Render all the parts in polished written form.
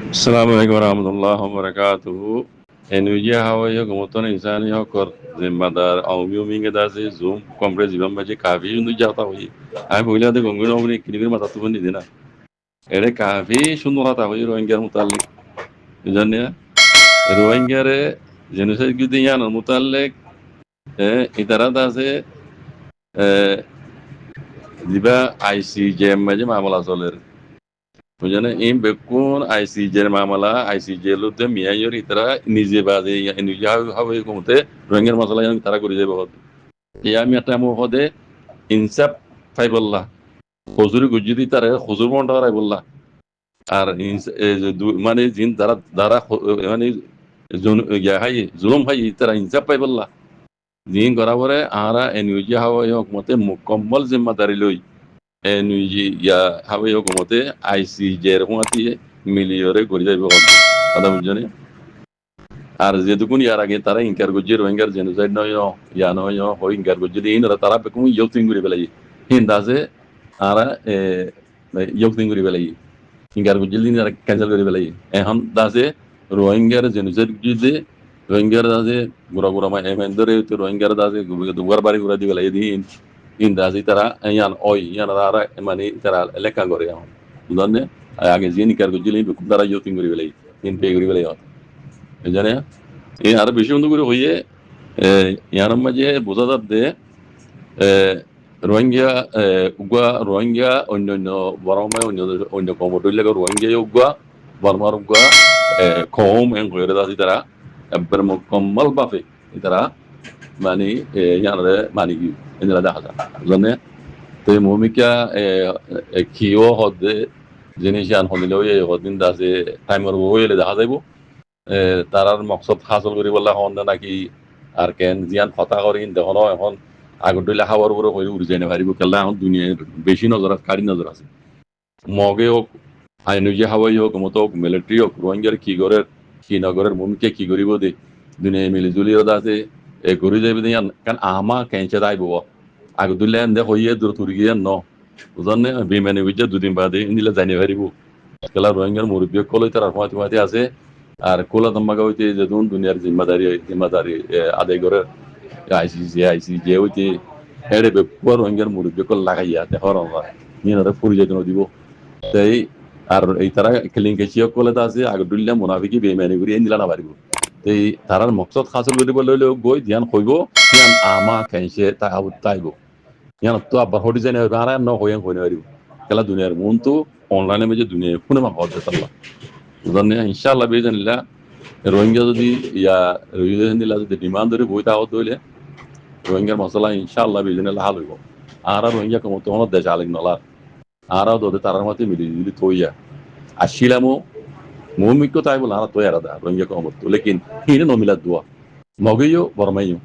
Assalamualaikum warahmatullahi wabarakatuh. Enuji hawa yo gomoton insani yo kor zimadar awmiyo minge dasi zoom kompre ziban baje kafi undu jata hoyi. Ay bugla de gongo no buni kini mata tu bundi dina. Ere kafi shundu rata hoyi roengger mutallik. Janne roengger jenuse gidinya no mutallik itara dase diba ICJ maje mamala soler. Mujane in bekun ICJ mamala ICJ lutte miya yor itara nije bade ya enu ya hawe kumte roengger masala yang tara kuri jebe hod. Ya mi atamo hode insap faibullah. Huzuri gujudi tara huzur monta raibullah. আর মানে জিন দ্বারা দ্বারা মানে জুলুম high তারা ইনসাফ পাই বললা জিন করা পরে আরা এনইউজি হাওয়াই হকমতে মুকম্মল জিম্মাদারি লই এনইউজি ইয়া হাওয়াই হকমতে আইসিজে রকমাতি মিলিয়রে করে যাইবে কথা বুঝছনি আর যেটুকুন ইয়ার আগে তারা ইনকার গুজি রোহিঙ্গার জেনোসাইড নয় ইয়া নয় হই ইনকার গুজি দিন তারা বেকুম ইয়ক্তিং করে বেলাই হিন্দাসে আরা ইয়ক্তিং করে বেলাই ইনকার গুজি দিন ক্যান্সেল করে বেলাই এখন দাসে রোহিঙ্গার জেনোসাইড গুজি রোহিঙ্গার দাসে গুড়া গুড়া মা এমেন্ডরে রোহিঙ্গার দাসে দুবার বাড়ি গুড়া দিবে লাই দিন ইন দাসে তারা ইয়ান ওই ইয়ান আরা মানে তারা লেখা করে এখন বুঝলেন আগে যে ইনকার গুজি দিন বেকুম তারা ইয়ক্তিং করে বেলাই ইন পে করে বেলাই জানে এই আরো বেশি বন্ধু করে হইয়ে ইয়ার মাঝে বোঝা যাবে রোহিঙ্গা উগা রোহিঙ্গা অন্য অন্য বরমায় অন্য অন্য কমোডর লাগে রোহিঙ্গা উগা বর্মার উগা কম এন করে দাসি তারা একবার মুকম্মল বাফে তারা মানে ইয়ারে মানে কি এনলা দেখা যায় জানে তো মমিকা কিও হদে জিনিস আন হনিলেও এই হদিন দাসে টাইমর বইলে দেখা যাইব তারার মকসদ হাসল করি বললে হন নাকি আর কেন জিয়ান কথা করি দেখুন এখন আগত দিলে খাবার উপরে হয়ে উড়ি যাই না পারিব কেলা এখন দুনিয়ার বেশি নজর আছে কারি নজর আছে মগে হোক আইনুজি হাওয়াই হোক মতো হোক মিলিটারি হোক রোহিঙ্গার কি করে কি নগরের ভূমিকে কি করিব দে দুনিয়ায় মিলি জুলি আছে এ ঘুরি যাইবে দিয়ান কারণ আমা কেঁচে দাইব আগত দিলে এনে হইয়ে দূর তুরি গিয়ে ন বুঝলেন বিমানে বুঝে দুদিন বাদে নিলে জানি পারিব কেলা রোহিঙ্গার মুরব্বী কলই তার মাতি আছে আর কোলা দম্মাগা হইতে যে দুনিয়ার জিম্মাদারি আদায় করে আইসিজে হইতে হেড়ে বেকুয়া রোহিঙ্গার মুরব্বী কল লাগাইয়া দেখর নিয়ে ফুরি যেতে দিব তাই আর এই তারা লিঙ্কেশিয়া কলে আছে আগদুল্লাহ মুনাফিকি বেমানি করি নিলা না পারিব এই তারার মকসদ হাসিল করিব লইলে গই ধ্যান হইব ধ্যান আমা খাইছে তাই তাইব ইয়ান তো আবার হটি যাই আর ন হইয়ান হইনে পারিব খেলা দুনিয়ার মন তো অনলাইনে মেজে দুনিয়া শুনে মা হজ তাল্লাহ বুঝলেন ইনশাআল্লাহ বেজানিল্লাহ রোহিঙ্গা যদি ইয়া রোহিঙ্গা যদি ডিমান্ড ধরে বই তাও দইলে রোহিঙ্গার মশলা ইনশাআল্লাহ বেজানিল্লাহ হাল হইব আর রোহিঙ্গা কমতো হন দেশ আলিক নলার আরাও দোদে তারার মতে মিলি মিলি তৈয়া আসিলামও মৌমিক্য তাই বলে আর তৈয়ার দা রোহিঙ্গা কমতো লেকিন হিনে নমিলা দোয়া মগেইও বরমাইও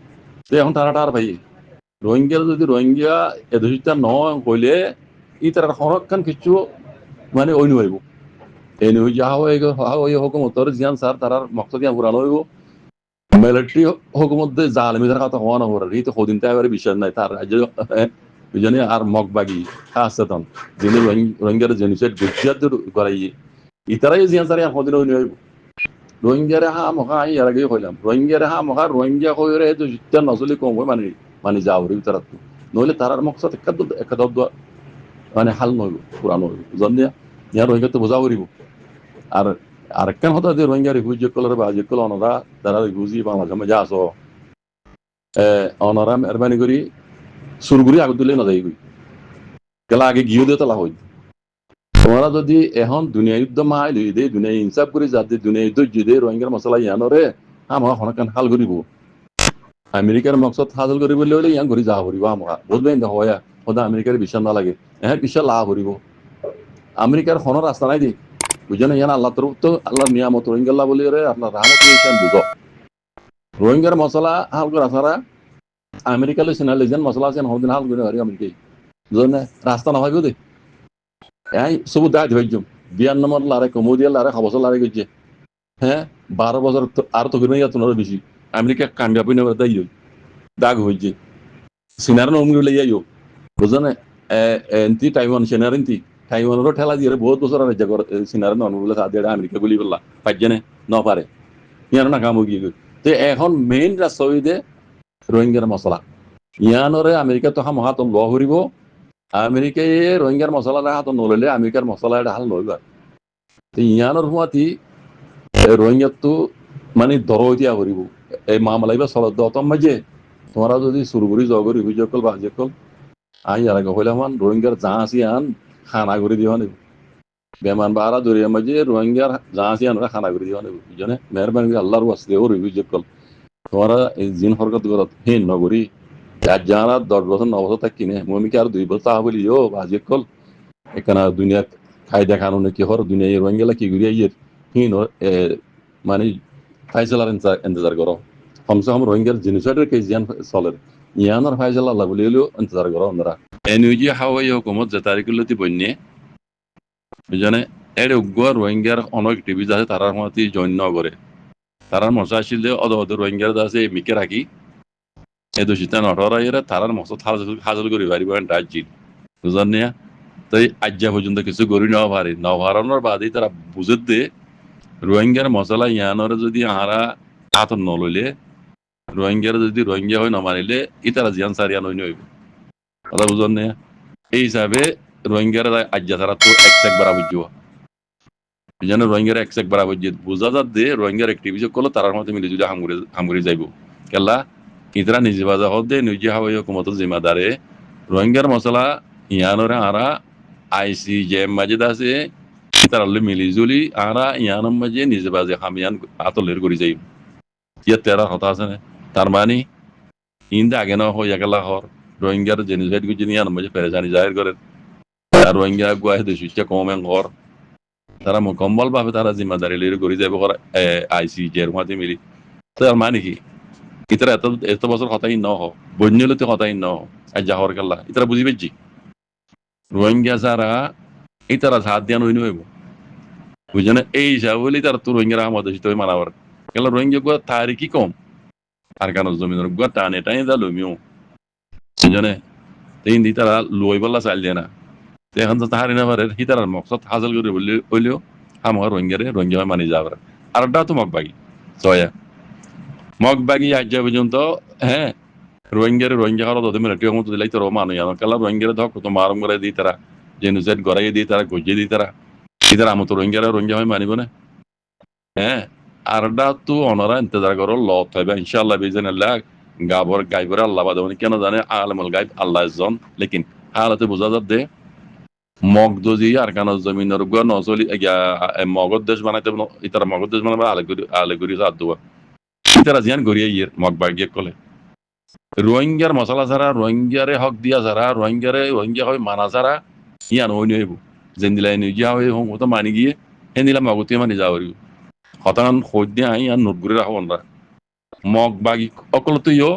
তো এখন তারাটা আর ভাই রোহিঙ্গার যদি রোহিঙ্গা এদোষিতা ন কইলে ই তার সংরক্ষণ কিছু মানে অন্য হইব এনে যাওয়া হুকুমতর জিয়ান স্যার তারার মকসদ দিয়া পুরানো হইব মিলিটারি হুকুমত জালিমিদের কথা হওয়া না হওয়ার এই তো সদিন তাই বিশ্বাস নাই তার রাজ্য বুঝনি আর মগবাগি খাসতন যিনি রোহিঙ্গার জেনোসাইড গুজরাত করাই ইতারাই জিয়ান স্যার সদিন হইনি হইব রোহিঙ্গারে হা মহা ইয়ার আগে হইলাম রোহিঙ্গারে হা মহা রোহিঙ্গা হইরে তো জিতা নজলি কম হয় মানে মানে যাওরি তারা নইলে তারার মকসদ একাদ মানে হাল নইব পুরানো হইব বুঝলি ইয়ার রোহিঙ্গা তো বোঝা করিব আর আরেকখান হতো যে রোহিঙ্গা রিফিউজি কলর বা যেগুলো অনরা যারা রিফিউজি বাংলাদেশে মজা আসো অনরা মেহরবানি করি সুরগুড়ি আগত দিলে না যাই গেলা আগে গিয়ে দিয়ে তোলা হই তোমরা যদি এখন দুনিয়া যুদ্ধ মাই লই দে দুনিয়া ইনসাফ করে যাতে দুনিয়া যুদ্ধ যদি রোহিঙ্গার মশলা ইয়ানরে আমার হনকান হাল করিব আমেরিকার মকসদ হাসিল করিব হলে ইয়ান ঘুরি যা করিব আমরা বুঝবেন না হয় সদা আমেরিকার বিশ্বাস না লাগে হ্যাঁ বিশ্বাস লাভ করিব আমেরিকার কোনো রাস্তা নাই দি বুঝলেন ইয়ান আল্লাহ তরফ তো আল্লাহর নিয়ামত রোহিঙ্গাল্লাহ বলি রে আপনার রাহমত ইনসান বুঝো রোহিঙ্গার মশলা হাল করা সারা আমেরিকা লই সিনা লেজেন মশলা আছেন হদিন হাল করে হারি আমেরিকাই বুঝলেন রাস্তা না হইব দে এই সবু দায় ধৈর্য 92 লারে কমোদিয়া লারে খবর লারে গেছে হ্যাঁ 12 বছর আর তো করে তোমরা বেশি আমেরিকা কামিয়াবি না দাই দাগ হইছে সিনার নমগুলো লইয়াইও বুঝলেন এন্টি টাইওয়ান সিনার এন্টি তাইওয়ানেরও ঠেলা দিয়ে বহুত বছর রাজ্য সিনারে নন বলে সাথে আমেরিকা গুলি বললা পাইজনে ন পারে ইয়ানো না কামো কি তো এখন মেইন রাষ্ট্রবিদে রোহিঙ্গার মশলা ইয়ানরে আমেরিকা তো হাম হাত ল হরিব আমেরিকায় রোহিঙ্গার মশলা হাত নললে আমেরিকার মশলা এটা হাল লইবার তো ইয়ানোর হুয়াতি রোহিঙ্গাতো মানে দরতিয়া হরিব এই মামলাইবা চলত দতম মাঝে তোমরা যদি সুরগুড়ি জগরি অভিযোগ কল বাজে কল আই আর হইলাম রোহিঙ্গার যা আসি আন খানা করে দিও নেব বেমান বারা দরিয়া মাঝে রোহিঙ্গার যা আসি আন খানা করে দিও নেব বুঝনে মেহরবানি করে আল্লাহর ওয়াস্তে ওর অভিযোগ কল তোমরা এই জিন হরকত করত হেন নগরী আর যারা 10 বছর 9 বছর থাকি নে মমিকে আর 2 বছর বলি ও বাজে কল এখানে দুনিয়া কায়দা কানুনে কি হর দুনিয়া রোহিঙ্গা কি ঘুরিয়ে হিন মানে ফাইজলার ইন্তজার করো কমসে কম রোহিঙ্গার জিনিসের কে জিয়ান চলে ইয়ানোর ফাইজল আল্লাহ বলি হলেও ইন্তজার করো আমরা এনইউজি হাওয়াই হুকুমত যে তারিখুল্লতি বন্যে বুঝনে এর উগ্র রোহিঙ্গার অনেক টিভি আছে তারার মতে জৈন্য করে তারার মশা আসলে অদ রোহিঙ্গার আছে মিকে রাখি এই দোষিতা নটরা এরা তারার মশা হাজল করে পারিব রাজ্যি বুঝলেন না তাই আজ্ঞা পর্যন্ত কিছু গড়ি নেওয়া পারে নভারণের বাদেই তারা বুঝে দে রোহিঙ্গার মশলা ইয়ানোরে যদি আহারা হাত নলইলে রোহিঙ্গার যদি রোহিঙ্গা হয় নমানিলে ইতারা জিয়ান সারিয়ান হইন হইব কথা বুঝন না এই হিসাবে রোহিঙ্গার আজ্ঞা তারা তো এক বারা বুঝব যেন রোহিঙ্গার এক বারা বুঝে বুঝা যাত দে রোহিঙ্গার অ্যাক্টিভিটি করলো তারার মধ্যে মিলে যদি হামগুড়ি যাইব কেলা ইতারা নিজে বাজা হদ দে নিজে হাওয়াই হুকুমত জিম্মাদারে রোহিঙ্গার মশলা ইয়ানোরে আরা আইসি জেম মাজিদ আছে তারালে মিলি জুলি আরা ইয়ানম মাঝে নিজে বাজে হামিয়ান আতলের করে যাই ইয়া তেরা কথা আছে না তার মানে ইন্দা আগে না হইয়া গেলা হর রোহিঙ্গার জেনোসাইড গুজি ইয়ানম মাঝে পেরেশানি জাহির করে আর রোহিঙ্গা গুয়াহে দেশিটা কমেন ঘর তারা মুকম্মল ভাবে তারা জিম্মাদারি লের করে যাবে ঘর আইসি জের মাঝে মিলি তার মানে কি ইতারা এত বছর কথাই ন হ বন্যলতে কথাই ন হ আর জাহর গেলা ইতারা বুঝি পেয়েছি রোহিঙ্গা যারা ইতারা হাত দিয়া নই নইব বুঝনে এই হিসাব বলি তার তো রোহিঙ্গা আমাদের হিসেবে মানাবার কেন রোহিঙ্গা গুয়া তারিখই কম আর কেন জমিনের গুয়া টানে টানে দা লমিও বুঝনে তিন দি তারা লই বললা চাল দিয়ে না এখন তো তাহারি না পারে হি তার মকসদ হাসিল করে বললেও আমার রোহিঙ্গা মানি যাবার আর তো মগবাগি ছয়া মগবাগি আজ পর্যন্ত হ্যাঁ রোহিঙ্গা হলো তোদের মিলিটারি মতো দিলাই তোর মানুষ আমার কালা রোহিঙ্গা ধক তো মারম করে দিই তারা জেনুসাইড গড়াইয়ে দিই তারা গজিয়ে দিই তারা ইতারা আমতো রোহিঙ্গা হয় মানিব না হ্যাঁ আরডা তো অনরা ইন্তজার করো লত হইবে ইনশাআল্লাহ বিজনিল্লাহ গাইবর আল্লাহ বাদে কেন জানে আলমুল গাইব আল্লাহ জন লেকিন হালাতে বোঝা যাত দে মগদজি আর কান জমিনের গুয়া নচলি মগদ দেশ বানাইতে ইতারা মগদ দেশ বানাবে আলেগুড়ি সাত দুয়া ইতারা জিয়ান গড়িয়ে ইয়ের মগবাগিয়ে কলে রোহিঙ্গার মশলা ছাড়া রোহিঙ্গারে হক দিয়া ছাড়া রোহিঙ্গা হয় মানা ছাড়া ইয়ান হই নইব যেন দিলাই নিজা হয়ে হোক তো মানি গিয়ে হেন দিলাম মগতিয়ে মানি যাওয়ার হতান খোঁজ দিয়ে আই আর নোট করে রাখো আমরা মগ বাগি অকল তুইও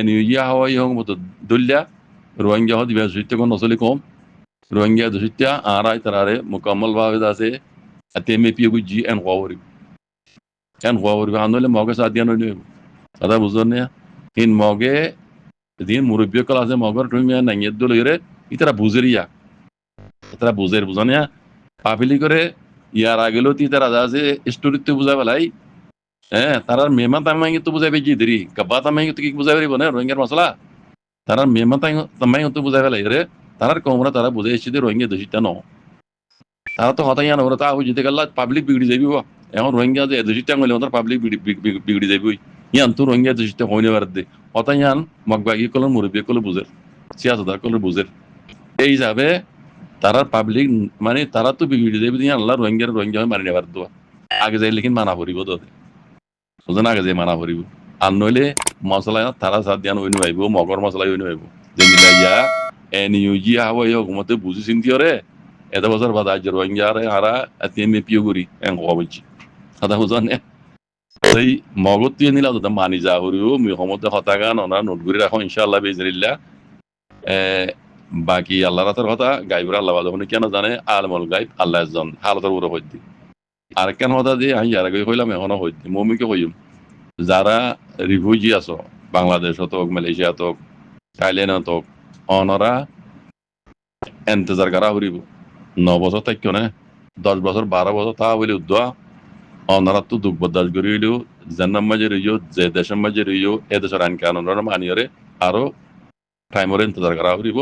নিজা হওয়াই হোক মতো দলিয়া রোহিঙ্গা হত দিবা সুইতে কোন নচলি কম রোহিঙ্গা দুসিতা আরাই তারারে মুকম্মল ভাবে আছে তেমে পিয়ে গুজি এন হওয়ারি আনলে মগে সাথ দিয়া নইব কথা বুঝল না হিন মগে দিন মুরব্বী কল আছে মগর তুমি নাইয়ের দল ইতারা বুঝেরিয়া তারা বুঝের বুঝানিয়া পাপিলি করে ইয়ার আগেলেও তি তারা আছে স্টোরিতে বুঝা পেলাই হ্যাঁ তারা মেমা তামাই তো বুঝাই পেয়েছি দেরি গাব্বা তামাই তো কি বুঝাই পারিব না রোহিঙ্গার মশলা তারা মেমা তামাই তো বুঝাই পেলাই রে তারার কমরা তারা বুঝাই এসেছে রোহিঙ্গা দোষিতা ন তারা তো হতাই আনো তা যেতে গেল পাবলিক বিগড়ি যাবি এখন রোহিঙ্গা যে দোষিতা হইলে ওদের পাবলিক বিগড়ি যাবি ইয়ান তো রোহিঙ্গা দোষিতা হইনে পারে দে হতাই আন মগবাগি কলের মুরব্বী কলে বুঝের সিয়াসদার কলে বুঝের এই হিসাবে তারা পাবলিক মানে তারা তো বিগড়ি যাবি দিয়ে আল্লাহ রোহিঙ্গা মারি নেবার দোয়া আগে যাই লেকিন মানা পড়িব তো বুঝলেন আগে যাই মানা পড়িব আর নইলে মশলা তারা সাত দিয়া হইন আইব মগর মশলা হইন আইব যে মিলাই ইয়া এনইউজি হাওয়া এই হুকুমতে বুঝি চিন্তি রে এত বছর বাদ আজ রোহিঙ্গা রে হারা এতিএমে পিও করি এন কথা বলছি কথা বুঝলেন সেই মগত দিয়ে নিলা তো মানি যা হরিও সমতে হতাগান ওনারা নোট করে রাখো ইনশাআল্লাহ বেজরিল্লা বাকি আল্লাহ রাতের কথা গাইবর আল্লাহ যখন কেন জানে আলমল গাইব আল্লাহ জন হালতের উপরে হইতি আর কেন কথা দিয়ে আমি যারা কইলাম এখনো হইতি মমিকে কইম যারা রিফিউজি আছো বাংলাদেশ হোক মালয়েশিয়া হোক থাইল্যান্ড হোক অনরা এন্তজার করা হরিব 9 বছর থাকি না 10 বছর 12 বছর তা বলে উদ্যোগ অনারা তো দুঃখ বরদাস্ত করি হইলেও জান্নার মাঝে রইও যে দেশের মাঝে রইও এ দেশের আইন কানুন মানিয়রে আরো টাইমরে ইন্তজার করা হইব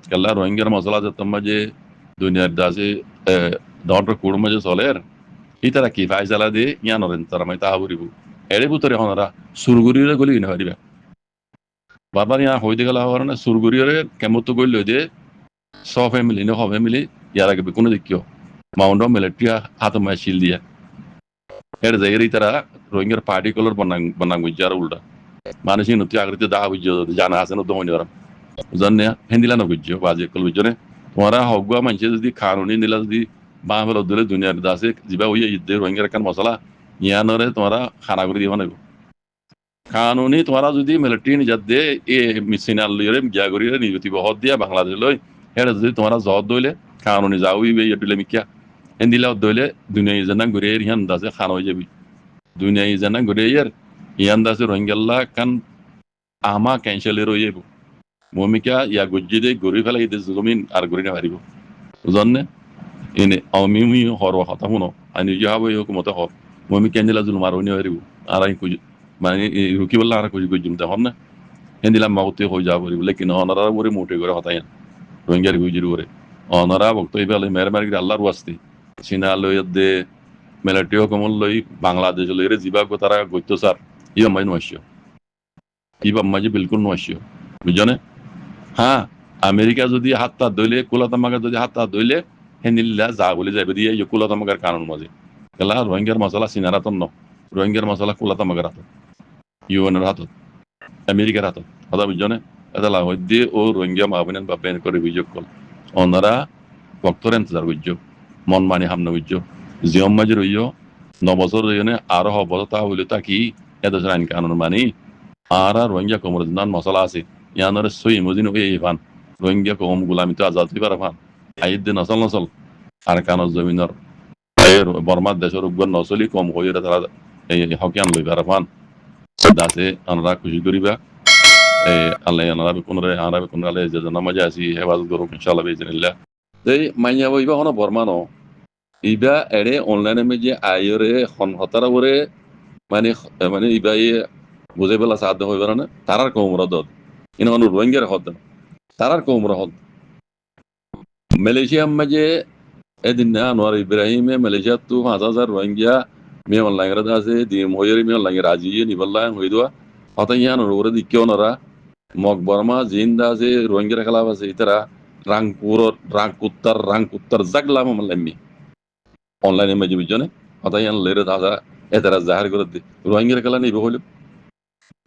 কেলা রোহিঙ্গার মশলা যেতাম মাঝে দুনিয়ার দাসে দন্ডর কুড় মাঝে চলের ইতারা কি ফাইসালা দিয়ে ইয়ানোর ইন্তজার মাই তাহা হইব এর ভিতরে হনারা সুরগুরিরে গলি কিনে পারিবা বারবার ইয়া হইতে গেলা হওয়ার না সুরগুরিরে কেমতো গইল যে স ফ্যামিলি নে হ ফ্যামিলি ইয়ার আগে কোনো দেখিও মাউন্ড মিলিটারি হাত মায় শিল দিয়া এর জায়গায় তারা রোহিঙ্গার পার্টি কলর বনাং বুঝার উল্টা মানুষ নতুন আগরিতে দাহা বুঝো জানা আছে নতুন হইনি ওরা জানে হেন্দিলা না বুঝছো বাজে কল বুঝছো তোমরা হগুয়া মানুষে যদি কানুনি নিলা যদি বাঁ ফেল দিলে দুনিয়ার দাসে যা ওই ঈদ রোহিঙ্গার কান মশলা ইয়ানরে তোমরা খানা করে দিব না কানুনি তোমরা যদি মিলিটারি নিজাত দে এ মিসিনাল লইরে গিয়া করিরে নিযুক্তি বহত দিয়া বাংলাদেশ লই এটা যদি তোমরা জহর দইলে কানুনি যাও ইবে ইয়ে মিকিয়া হেন্দিলা দইলে দুনিয়া ইজানা ঘুরে ইয়ান দাসে খান হয়ে যাবি দুনিয়া ইজানা ঘুরে ইয়ান দাসে রোহিঙ্গাল্লা কান আমা ক্যান্সেল রইব মমিকা ইয়া গুজ্জি দে গড়ি ফেলা ইদে জমিন আর গড়ি না পারিব বুঝনে এনে আমি হর কথা শুনো আইনি যাবো হুকুমতে হক মমি কেন্দিলা জুল মারনি পারিব আর আই কুজ মানে রুকি বললা আর কুজ গুজুম তখন না হেন্দিলা মাউতে হয়ে যাব পারিব লেকিন অনারা ওরে মোটে করে হতাই না রোহিঙ্গার গুজির ওরে অনারা বক্ত এবারে মেহরবানি করে আল্লাহর ওয়াস্তে সিনা লই দে মিলিটারি হুকুমল লই বাংলাদেশ লইরে জিবাগ তারা গইতসার ইয়া মাই নয়শো ইবা মাঝে বিলকুল নয়শো বুঝনে হ্যাঁ আমেরিকা যদি হাতটা দইলে কুলাতামাকে যদি হাতটা দইলে হেনিল্লা যা বলে যাবে দিয়ে কুলাতামাকার কানুন মাঝে গেলা রোহিঙ্গার মশলা সিনার হাতত ন রোহিঙ্গার মশলা কুলাতামাকার হাতত ইউএনের হাতত আমেরিকার হাতত কথা বুঝছনে এটা লাভ দিয়ে ও রোহিঙ্গা মাহবিন বাপেন করে অভিযোগ কল ওনারা ভক্তর ইন্তজার বুঝছো মন মানি হামনা বুঝছো জিয়ম মাঝে রইও 9 বছর রইনে আরো হবত তা হইলে তা কি এদেশের আইন কানুন মানি আর রোহিঙ্গা কোমর নান মশলা আছে ইয়ানরে সই মজিন ওই ফান রোহিঙ্গা কম গুলামি তো আজাদ হইবার ফান আইদ দিন নসল নসল আর কানর জমিনর বর্মার দেশের উগ্র নসলি কম হয়ে তারা এই হকিয়ান লইবার ফান দাসে আনরা খুশি করিবা আল্লাহ আনরা কোনরে যে নামাজে আসি হেফাজত করুক ইনশাআল্লাহ বিইজনিল্লাহ এই মাইয়া বইবা হন বর্মানো ইবা এড়ে অনলাইনে মেজে আইরে হন হতারা করে মানে মানে ইবা বুঝে বেলা সাহায্য হইবার না তারার কমরা দদ ইন হন রোহিঙ্গার হদ তারার কমরা হদ মালয়েশিয়া মাঝে এদিন না আনোয়ার ইব্রাহিমে মালয়েশিয়া তো 5,000 রোহিঙ্গা মে অনলাইন রা আছে দিম হইরে মে অনলাইন রাজি নিবল্লা হইদোয়া হতা ইয়ান ওরে দিকেও নরা মগ বর্মা জিন্দা আছে রোহিঙ্গা খেলাফ আছে ইতারা রাংকুত্তর জাগলা মামলামি অনলাইনে মাঝে বুঝনে হতা ইয়ান লেরে দাদা এতারা জাহার করে দি রোহিঙ্গা খেলা নিব হইল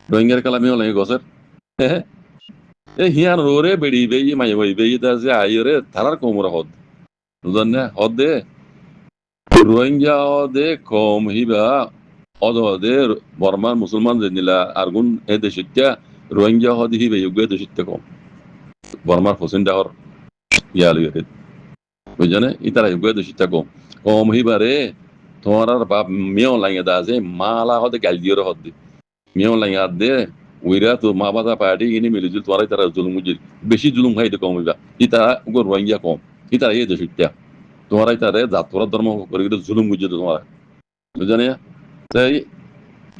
রোহিঙ্গা খেলা মে অনলাইন গসর এ হিয়ান ওরে বেড়ি বেই মাই হই বেই দাসে আইরে তারার কমরা হদ বুঝনে হদ দে রোহিঙ্গা দে কম হিবা অদে বর্মান মুসলমান জেনিলা আরগুন এ দেশিত্যা রোহিঙ্গা হদি হিবে ইউগে দেশিত্যা কম বর্মার হোসেন ডাহর ইয়ালি রে বুঝনে ইতারা ইউগে দেশিত্যা কম হিবারে তোমার বাপ মিও লাগে দাসে মালা হদে গালদিয়র হদ মিও লাগে দে ওইরা তো মা বাবা পার্টি ইনি মিলিজুল তোমার তারা জুলুম বেশি জুলুম খাইতে কম হইবা ইতারা উগর রোহিঙ্গা কম ইতারা এই দেশিত্যা তোমার ইতারে জাতরা ধর্ম করে জুলুম বুঝে তোমার বুঝনে তাই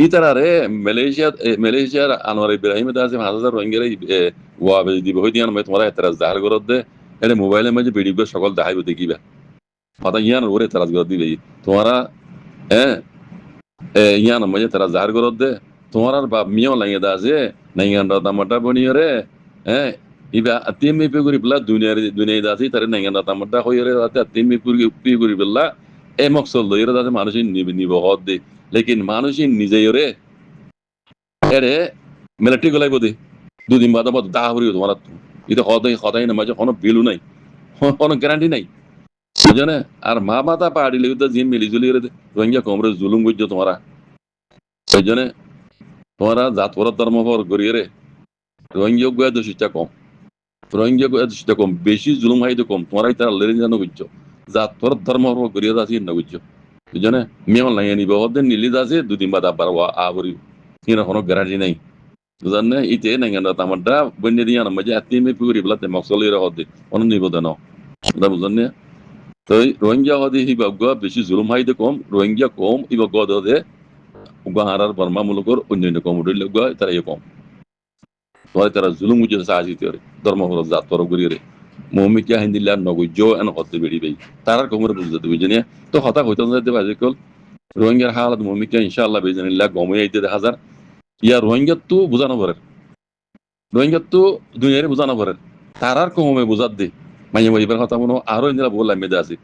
ইতারা রে মালয়েশিয়ার আনোয়ার ইব্রাহিম দাসে 5,000 রোহিঙ্গা ওয়া দিব হই দিয়ান মে তোমার এতরাজ জাহার করত দে এনে মোবাইলের মাঝে ভিডিও সকল দেখাইব দেখিবা কথা ইয়ান ওরে এতরাজ করত দিবে তোমারা ইয়ান মাঝে তারা জাহার করত দে তোমার বাপ মিও লাগে দাসে নাইগান দামাটা বনিয়রে ইবা আতিমি পিগুরি বলা দুনিয়া দাসি তারে নাইগান দামাটা হইরে তাতে আতিমি পিগুরি বলা এ মকসদ লইরে দাসে মানুষ নিব হদ দে লেকিন মানুষ নিজেরে এরে মিলিটারি গলাই বদে 2 দিন বাদে দাহ হরিও তোমার এটা হদাই না মাঝে কোনো বিলু নাই কোনো গ্যারান্টি নাই বুঝনে আর মা মাতা পাহাড়ি লেগে জিন মিলিজুলি রোহিঙ্গা কমরে জুলুম করছো তোমারা সেই জন্য তোমরা জাতর ধর্ম গড়িয়ে রে রোহিঙ্গা গোয়া দোষিটা কম রোহিঙ্গা গোয়া দোষিটা কম বেশি জুলুম হাইতে কম তোমরাই তারা লেরে জানো বুঝছো জাতর ধর্ম গড়িয়ে আসি না বুঝছো বুঝনে মেয়ে লাগে নিব হদের নিলি আছে 2 দিন বাদ আবার আবরি কিনা কোনো গ্যারান্টি নাই বুঝনে ইতে নাঙ্গান তামারটা বন্যে দিয়া না মাঝে আতিমে পুরি বলাতে মকসলের হদে অন্য নিব দেন এটা বুঝনে তো রোহিঙ্গা হদি হিবাগুয়া বেশি জুলুম হাইদে কম রোহিঙ্গা কম ইবাগুয়া দে উগা হারার বর্মা মুলুকর অন্যান্য কমিটির লোক তারা কম তোমার তারা জুলুম উজে সাহায্য করে ধর্ম জাত তর গরিয়ে মৌমিকা হিন্দিল্লা নগৈজ এন হতে বেড়ি বেই তারার কমরে বুঝতে বুঝে তো হতা হইতে যাইতে বাজে কল রোহিঙ্গার হালত মৌমিকা ইনশাআল্লাহ বেজানিল্লাহ গমে আইতে দেখা যার ইয়া রোহিঙ্গার তো বোঝানো পারে রোহিঙ্গার তো দুনিয়ারে বোঝানো পারে তারার কমে বোঝার দে মাঝে মাঝে কথা মনে আরো ইন্দিরা বললাম মেদে আছে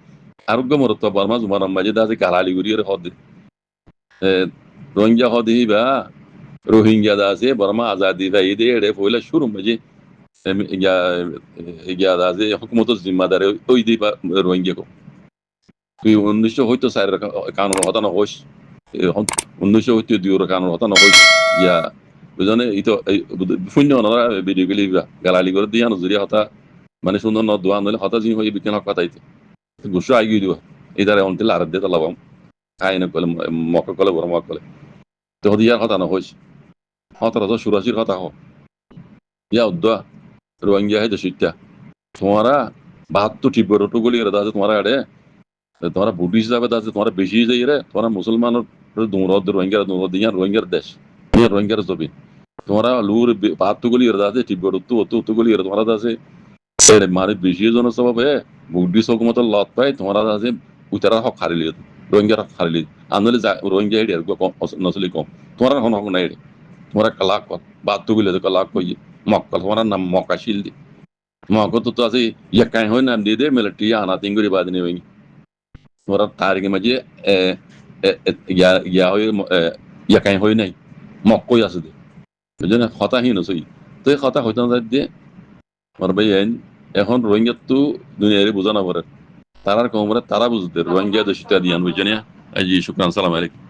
আরোগ্য মরত বর্মা জুমার মাঝে আছে কালালি গরিয়ে হদ রোহিঙ্গা হদি বা রোহিঙ্গা da আছে বর্মা আজাদি বা এদে এড়ে পয়লা শুরু মাঝে ইয়া da আছে হুকুমত জিম্মাদারে ওই দিবা রোহিঙ্গা কো তুই 1900 হয়তো স্যার কানুন হতানো হোস 1900 হয়তো দুই কানুন হতানো হোস ইয়া বুঝনে ইতো শূন্য নরা ভিডিও গলি গালালি করে দিয়া নজরিয়া হতা মানে সুন্দর ন দোয়া নলে হতা জিন হই বিজ্ঞান হক পাতাইতে গুসু আইগি দিও ইদারে অন্তিল আর দে তলাবাম আইনে কলে মক কলে বড় মক কলে তো হদিয়ার হতা না হোস হতা তো সুরাসির হতা হ ইয়া উদ্দা রোহিঙ্গা হে দশিটা তোমারা 72 টিব্বর তো গলি রে দাছে তোমারা আড়ে তোমারা বুদ্ধিস্ট হিসাবে আছে তোমারা বেশি যাই রে তোমরা মুসলমানের দৌড় রোহিঙ্গার দৌড় দিয়া রোহিঙ্গার দেশ রোহিঙ্গার জমি তোমরা লুর বাহাত্তর গলি এর আছে টিব্বর তো গলি এর তোমরা আছে মানে বেশি জন সব বুদ্ধিস্ট হুকুমত লত পাই তোমরা আছে উতারা হক হারিলি রোহিঙ্গার হক হারিলি আনলে রোহিঙ্গা হেডি আর নসলি কম তোমরা হন হক নাই তোমরা কালাক বাহাত্তর গলি কালাক কই মক্কা তোমরা নাম মক্কা শিল দি মক্কা তো আছে ইয়া কাই হয় না দিয়ে দে মিলিটারি আনা তিনগুড়ি বাদ নেই তোরা তারিখে মাঝে ইয়া কাই হয় নাই মক্কই আছে দে বুঝলেন হতাহীন সই তো এই হতা হইতে না দিয়ে আমার ভাই এখন রোহিঙ্গা তো দুনিয়ারে বোঝানো পারে তারার কমরে তারা বুঝতে রোহিঙ্গা দেশটা দিয়ান বুঝছেন জি শুক্রান সালাম আলাইকুম